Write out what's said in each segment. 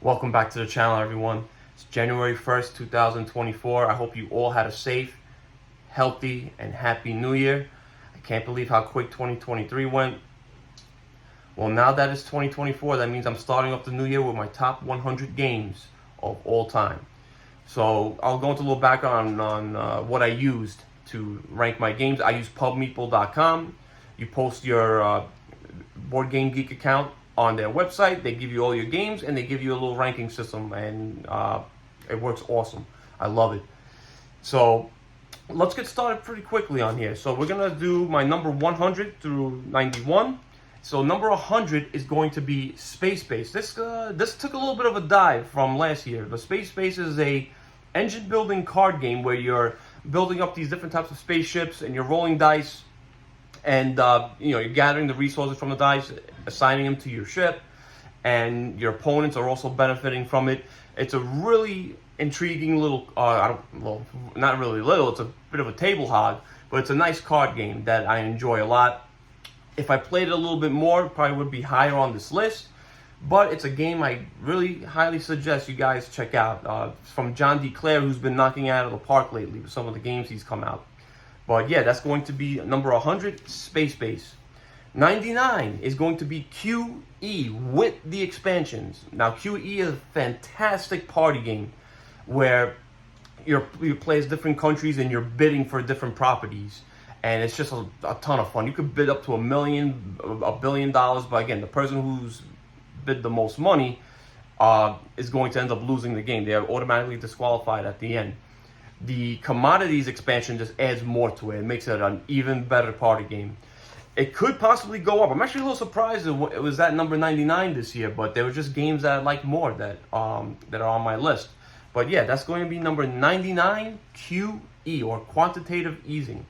Welcome back to the channel, everyone. It's January 1st, 2024. I hope you all had a safe, healthy, and happy new year. I can't believe how quick 2023 went. Well, now that it's 2024, that means I'm starting off the new year with my top 100 games of all time. So I'll go into a little background on what I used to rank my games. I use pubmeeple.com. You post your Board Game Geek account on their website. They give you all your games and they give you a little ranking system, and it works awesome. I love it. So let's get started pretty quickly on here. So we're gonna do my number 100 through 91. So number 100 is going to be Space Base. This took a little bit of a dive from last year. The Space Base is a engine building card game where you're building up these different types of spaceships and you're rolling dice, and you're gathering the resources from the dice, assigning them to your ship, and your opponents are also benefiting from it. It's a really intriguing little, not really little, it's a bit of a table hog, but it's a nice card game that I enjoy a lot. If I played it a little bit more, it probably would be higher on this list, but it's a game I really highly suggest you guys check out. From John D. Clare, who's been knocking it out of the park lately with some of the games he's come out. But yeah, that's going to be number 100, Space Base. 99 is going to be QE with the expansions. Now, QE is a fantastic party game where you play as different countries and you're bidding for different properties. And it's just a ton of fun. You could bid up to $1 billion, but again, the person who's bid the most money is going to end up losing the game. They are automatically disqualified at the end. The commodities expansion just adds more to it. It makes it an even better party game. It could possibly go up. I'm actually a little surprised it was at number 99 this year, but there were just games that I like more that are on my list. But yeah, that's going to be number 99, QE, or Quantitative Easing.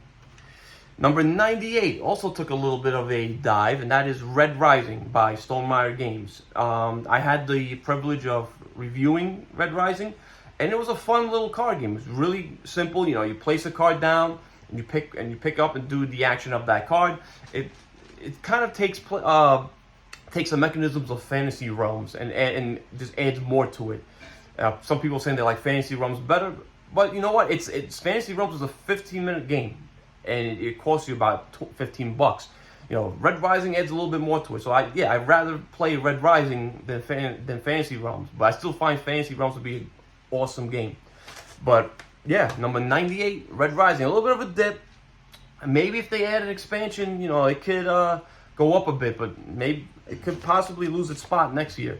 Number 98 also took a little bit of a dive, and that is Red Rising by Stonemaier Games. I had the privilege of reviewing Red Rising, and it was a fun little card game. It's really simple. You place a card down, and you pick up and do the action of that card. It kind of takes the mechanisms of Fantasy Realms and just adds more to it. Some people saying they like Fantasy Realms better, but you know what? It's Fantasy Realms is a 15-minute game, and it costs you about $15. Red Rising adds a little bit more to it. So I'd rather play Red Rising than Fantasy Realms, but I still find Fantasy Realms to be an awesome game. But yeah, number 98, Red Rising, a little bit of a dip. Maybe if they add an expansion, it could go up a bit, but maybe it could possibly lose its spot next year.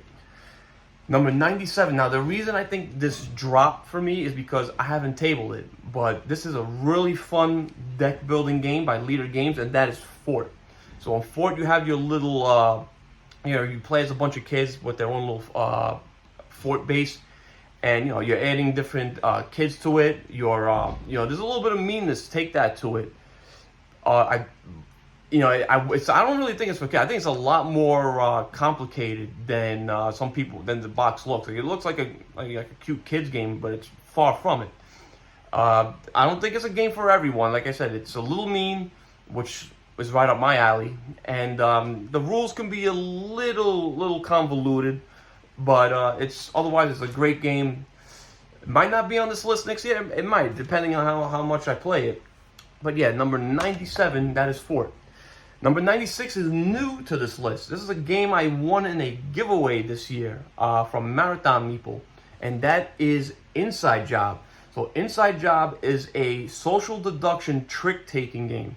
Number 97. Now, the reason I think this dropped for me is because I haven't tabled it, but this is a really fun deck building game by Leader Games, and that is Fort. So on Fort, you have your little, you play as a bunch of kids with their own little fort base, and you're adding different kids to it. There's a little bit of meanness. Take that to it. I don't really think it's okay. I think it's a lot more complicated than than the box looks. It looks like a cute kids game, but it's far from it. I don't think it's a game for everyone. Like I said, it's a little mean, which is right up my alley, and the rules can be a little convoluted, but it's a great game. It might not be on this list next year. It might, depending on how much I play it. But yeah, number 97, that is Fort. Number 96 is new to this list. This is a game I won in a giveaway this year from Marathon Meeple, and that is Inside Job. So Inside Job is a social deduction trick-taking game,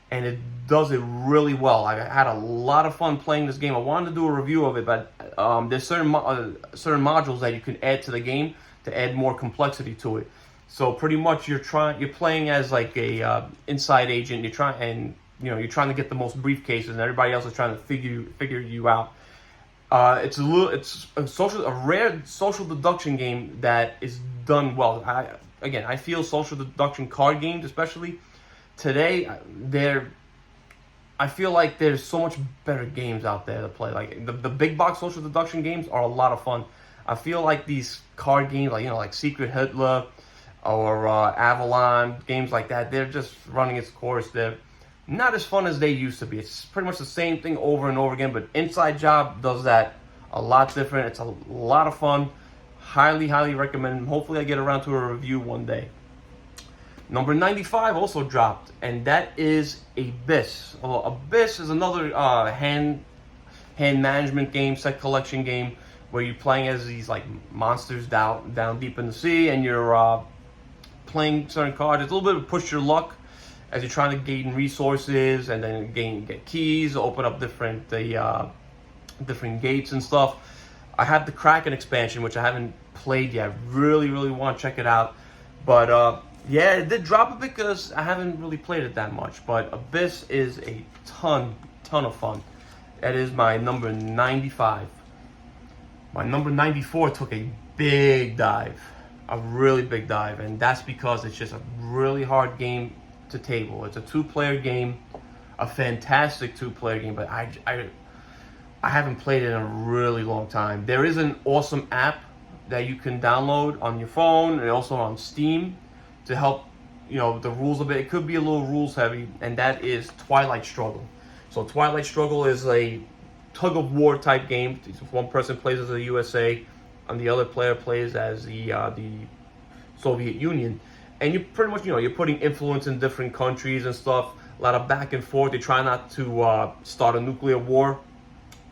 and it does it really well. I had a lot of fun playing this game. I wanted to do a review of it, but there's certain modules that you can add to the game to add more complexity to it. So pretty much you're playing as like a inside agent. You're trying to get the most briefcases, and everybody else is trying to figure you out. It's a rare social deduction game that is done well. I feel social deduction card games, especially today, I feel like there's so much better games out there to play. Like the big box social deduction games are a lot of fun. I feel like these card games, like Secret Hitler or Avalon, games like that, they're just running its course. They're not as fun as they used to be. It's pretty much the same thing over and over again, but Inside Job does that a lot different. It's a lot of fun. Highly recommend. Hopefully I get around to a review one day. Number 95 also dropped, and that is Abyss. Abyss is another hand management game, set collection game, where you're playing as these like monsters down deep in the sea, and you're playing certain cards. It's a little bit of push your luck as you're trying to gain resources and then get keys, open up different gates and stuff. I have the Kraken expansion, which I haven't played yet. Really want to check it out. But yeah, it did drop a bit because I haven't really played it that much. But Abyss is a ton of fun. That is my number 95. My number 94 took a big dive. A really big dive. And that's because it's just a really hard game to table. It's a two-player game. A fantastic two-player game. But I haven't played it in a really long time. There is an awesome app that you can download on your phone and also on Steam to help, the rules a bit. It could be a little rules heavy, and that is Twilight Struggle. So Twilight Struggle is a tug of war type game. One person plays as the USA, and the other player plays as the Soviet Union. And you pretty much, you're putting influence in different countries and stuff. A lot of back and forth. They try not to start a nuclear war.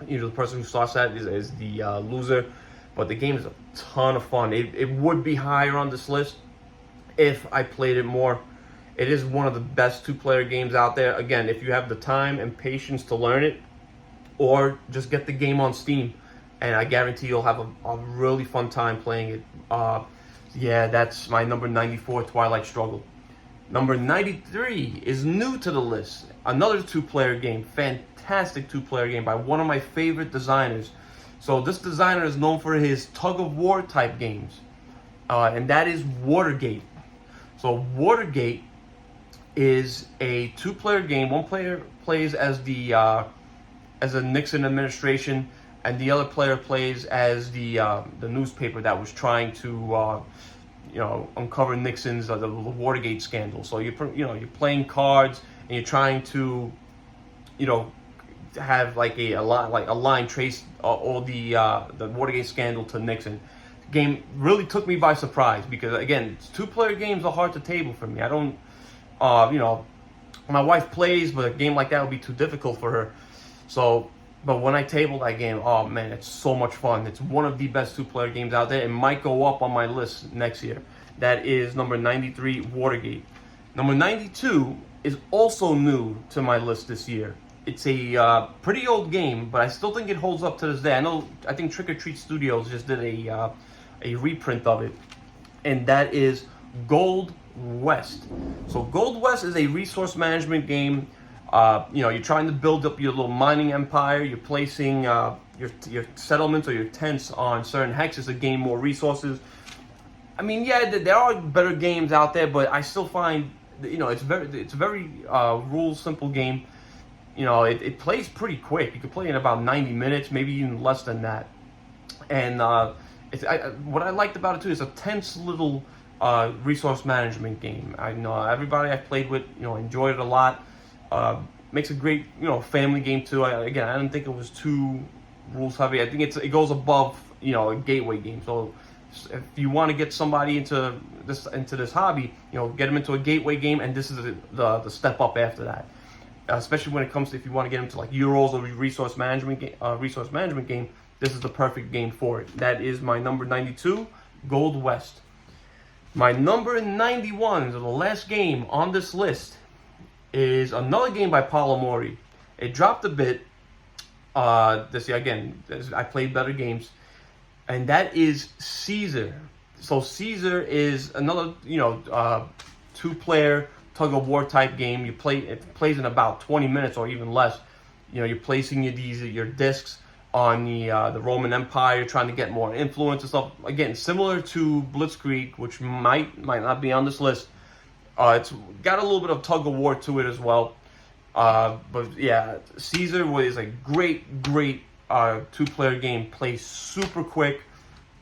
The person who starts that is the loser. But the game is a ton of fun. It would be higher on this list if I played it more. It is one of the best two-player games out there. Again, if you have the time and patience to learn it, or just get the game on Steam, and I guarantee you'll have a really fun time playing it. Yeah, that's my number 94, Twilight Struggle. Number 93 is new to the list. Another two-player game. Fantastic two-player game by one of my favorite designers. So this designer is known for his tug-of-war type games. And that is Watergate. So Watergate is a two-player game. One player plays as the Nixon administration, and the other player plays as the newspaper that was trying to uncover Nixon's the Watergate scandal. So you're playing cards and you're trying to have like a line trace all the Watergate scandal to Nixon. Game really took me by surprise because again, two-player games are hard to table for me. I don't, my wife plays, but a game like that would be too difficult for her. So, but when I table that game, oh man, it's so much fun. It's one of the best two-player games out there. It might go up on my list next year. That is number 93, Watergate. Number 92 is also new to my list this year. It's a pretty old game, but I still think it holds up to this day. I think Trick or Treat Studios just did a reprint of it, and that is Gold West. So Gold West is a resource management game. You're trying to build up your little mining empire. You're placing your settlements or your tents on certain hexes to gain more resources. I mean, yeah, there are better games out there, but I still find it's a very rules simple game. It plays pretty quick. You can play in about 90 minutes, maybe even less than that. And what I liked about it too is a tense little resource management game. I know everybody I've played with, enjoyed it a lot. Makes a great, family game too. I didn't think it was too rules heavy. I think it goes above, a gateway game. So if you want to get somebody into this hobby, get them into a gateway game, and this is the step up after that. Especially when it comes to if you want to get into like Euros or resource management game, this is the perfect game for it. That is my number 92, Gold West. My number 91, so the last game on this list, is another game by Paolo Mori. It dropped a bit this year. Again, I played better games, and that is Caesar. So Caesar is another two-player tug-of-war type game. It plays in about 20 minutes or even less. You're placing your discs on the Roman Empire, trying to get more influence and stuff. Again, similar to Blitzkrieg, which might not be on this list. It's got a little bit of tug-of-war to it as well. But yeah, Caesar was a great two-player game. Plays super quick.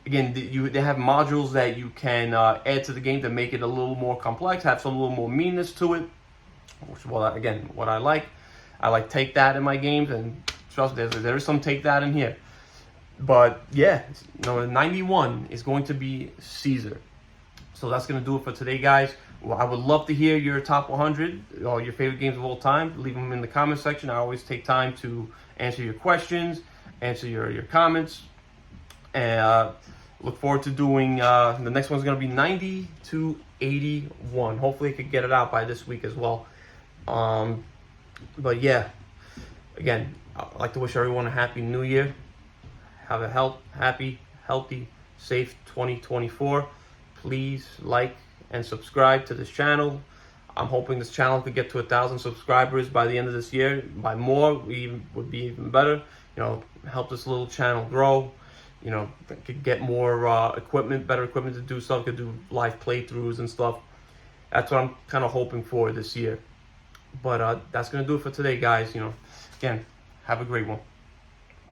Again, they have modules that you can add to the game to make it a little more complex, have some little more meanness to it. Which, what I like. I like take that in my games, and trust me, there is some take that in here. But yeah, number 91 is going to be Caesar. So that's going to do it for today, guys. Well, I would love to hear your top 100 or your favorite games of all time. Leave them in the comment section. I always take time to answer your questions, answer your comments. And look forward to doing, the next one's going to be 90 to 81. Hopefully I could get it out by this week as well. But yeah, again, I'd like to wish everyone a happy new year. Have a happy, healthy, safe 2024. Please like and subscribe to this channel. I'm hoping this channel could get to 1,000 subscribers by the end of this year. By more, would be even better. You know, help this little channel grow. You know, could get more equipment, better equipment to do stuff. Could do live playthroughs and stuff. That's what I'm kind of hoping for this year. But that's gonna do it for today, guys. You know, again, have a great one.